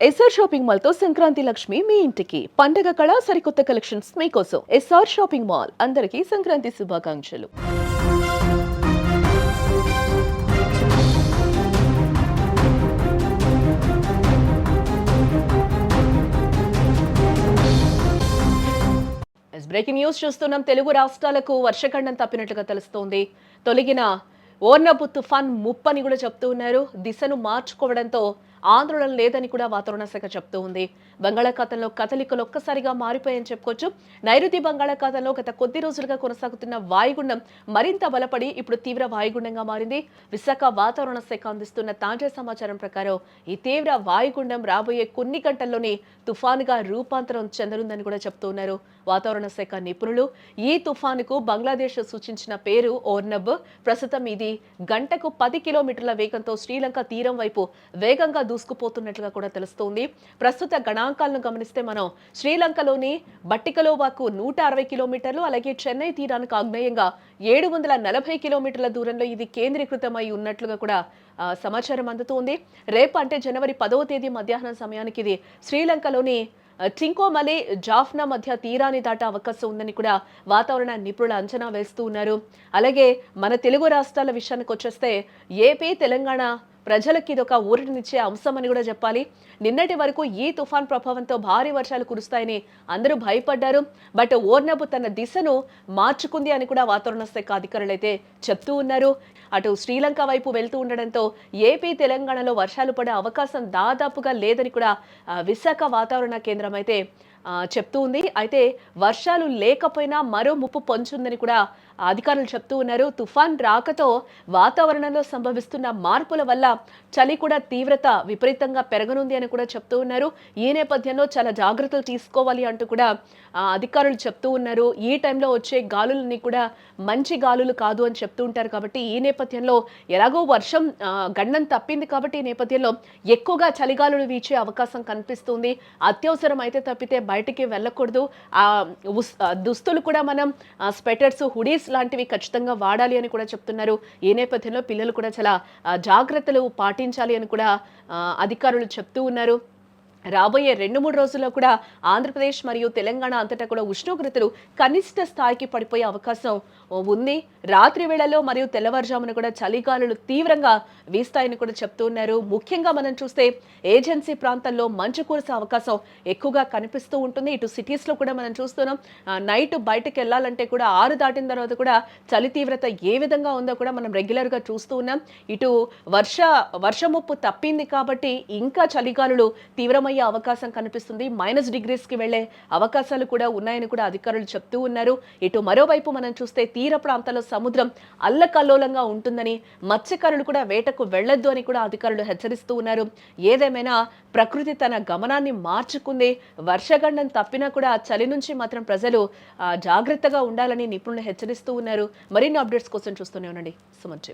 SR shopping mall తో సంక్రాంతి లక్ష్మి మీ ఇంటికి పండగ కళ సరికొత్త కలెక్షన్స్ మీకోసం ఎస్ఆర్ షాపింగ్ మాల్ అందరికీ సంక్రాంతి శుభాకాంక్షలు. బ్రేకింగ్ న్యూస్ చూస్తున్నాం. తెలుగు రాష్ట్రాలకు వర్షఖండం తప్పినట్లుగా తెలుస్తోంది. తొలగిన ఓర్నబు తుఫాన్ ముప్పని కూడా చెప్తూ ఉన్నారు. దిశను మార్చుకోవడంతో ఆందోళన లేదని కూడా వాతావరణ శాఖ చెప్తూ ఉంది. బంగాళాఖాతంలో కదలికలు ఒక్కసారిగా మారిపోయాయని చెప్పుకోవచ్చు. నైరుతి బంగాళాఖాతంలో గత కొద్ది రోజులుగా కొనసాగుతున్న వాయుగుండం మరింత బలపడి ఇప్పుడు తీవ్ర వాయుగుండంగా మారింది. విశాఖ వాతావరణ శాఖ అందిస్తున్న తాజా సమాచారం ప్రకారం ఈ తీవ్ర వాయుగుండం రాబోయే కొన్ని గంటల్లోనే తుఫానుగా రూపాంతరం చెందనుందని కూడా చెప్తున్నారు వాతావరణ శాఖ నిపుణులు. ఈ తుఫానుకు బంగ్లాదేశ్ సూచించిన పేరు ఓర్నబ్. ప్రస్తుతం ఇది గంటకు 10 కిలోమీటర్ల వేగంతో శ్రీలంక తీరం వైపు వేగంగా దూసుకుపోతున్నట్లుగా కూడా తెలుస్తోంది. ప్రస్తుత గణాంకాలను గమనిస్తే మనం శ్రీలంకలోని బట్టికలోవాకు 160 కిలోమీటర్లు, అలాగే చెన్నై తీరానికి ఆగ్నేయంగా 740 కిలోమీటర్ల దూరంలో ఇది కేంద్రీకృతమై ఉన్నట్లుగా కూడా సమాచారం అందుతోంది. రేపు అంటే జనవరి 10వ తేదీ మధ్యాహ్నం సమయానికి ఇది శ్రీలంకలోని టింకోమలే జాఫ్నా మధ్య తీరాన్ని దాటే అవకాశం ఉందని కూడా వాతావరణ నిపుణులు అంచనా వేస్తూ ఉన్నారు. అలాగే మన తెలుగు రాష్ట్రాల విషయానికి వచ్చేస్తే ఏపీ, తెలంగాణ ప్రజలకి ఇదొక ఊరటనిచ్చే అంశం అని కూడా చెప్పాలి. నిన్నటి వరకు ఈ తుఫాన్ ప్రభావంతో భారీ వర్షాలు కురుస్తాయని అందరూ భయపడ్డారు. బట్ ఓర్నబు తన దిశను మార్చుకుంది అని కూడా వాతావరణ శాఖ అధికారులు అయితే చెప్తూ ఉన్నారు. అటు శ్రీలంక వైపు వెళ్తూ ఉండడంతో ఏపీ, తెలంగాణలో వర్షాలు పడే అవకాశం దాదాపుగా లేదని కూడా విశాఖ వాతావరణ కేంద్రం అయితే చెప్తూ ఉంది. అయితే వర్షాలు లేకపోయినా మరో ముప్పు పొంచుందని కూడా అధికారులు చెప్తూ ఉన్నారు. తుఫాన్ రాకతో వాతావరణంలో సంభవిస్తున్న మార్పుల వల్ల చలి కూడా తీవ్రత విపరీతంగా పెరగనుంది అని కూడా చెప్తూ ఉన్నారు. ఈ నేపథ్యంలో చాలా జాగ్రత్తలు తీసుకోవాలి అంటూ కూడా అధికారులు చెప్తూ ఉన్నారు. ఈ టైంలో వచ్చే గాలులని కూడా మంచి గాలులు కాదు అని చెప్తూ ఉంటారు. కాబట్టి ఈ నేపథ్యంలో ఎలాగో వర్షం గండం తప్పింది కాబట్టి ఈ నేపథ్యంలో ఎక్కువగా చలిగాలులు వీచే అవకాశం కనిపిస్తుంది. అత్యవసరం అయితే తప్పితే బయటికి వెళ్ళకూడదు. దుస్తులు కూడా మనం స్వెటర్స్, హుడీస్ లాంటివి ఖచ్చితంగా వాడాలి అని కూడా చెప్తున్నారు. ఈ నేపథ్యంలో పిల్లలు కూడా చాలా జాగ్రత్తలు పాటించాలి అని కూడా అధికారులు చెప్తూ ఉన్నారు. రాబోయే 2-3 రోజుల్లో కూడా ఆంధ్రప్రదేశ్ మరియు తెలంగాణ అంతటా కూడా ఉష్ణోగ్రతలు కనిష్ట స్థాయికి పడిపోయే అవకాశం ఉంది. రాత్రి వేళల్లో మరియు తెల్లవారుజామున కూడా చలిగాలులు తీవ్రంగా వీస్తాయని కూడా చెప్తూ ఉన్నారు. ముఖ్యంగా మనం చూస్తే ఏజెన్సీ ప్రాంతాల్లో మంచు కురిసే అవకాశం ఎక్కువగా కనిపిస్తూ ఉంటుంది. ఇటు సిటీస్లో కూడా మనం చూస్తున్నాం. నైట్ బయటకు వెళ్ళాలంటే కూడా 6 దాటిన తర్వాత కూడా చలి తీవ్రత ఏ విధంగా ఉందో కూడా మనం రెగ్యులర్గా చూస్తూ ఉన్నాం. ఇటు వర్షముప్పు తప్పింది కాబట్టి ఇంకా చలిగాలులు తీవ్రమయ్యే అవకాశం కనిపిస్తుంది. -డిగ్రీస్కి వెళ్లే అవకాశాలు కూడా ఉన్నాయని కూడా అధికారులు చెప్తూ ఉన్నారు. ఇటు మరోవైపు మనం చూస్తే తీర ప్రాంతాల్లో సముద్రం అల్లకల్లోలంగా ఉంటుందని, మత్స్యకారులు కూడా వేటకు వెళ్లొద్దు అని కూడా అధికారులు హెచ్చరిస్తూ ఉన్నారు. ఏదేమైనా ప్రకృతి తన గమనాన్ని మార్చుకుంది. వర్షగండం తప్పినా కూడా చలి నుంచి మాత్రం ప్రజలు జాగ్రత్తగా ఉండాలని నిపుణులు హెచ్చరిస్తూ ఉన్నారు. మరిన్ని అప్డేట్స్ కోసం చూస్తూనే ఉండండి సుమన్.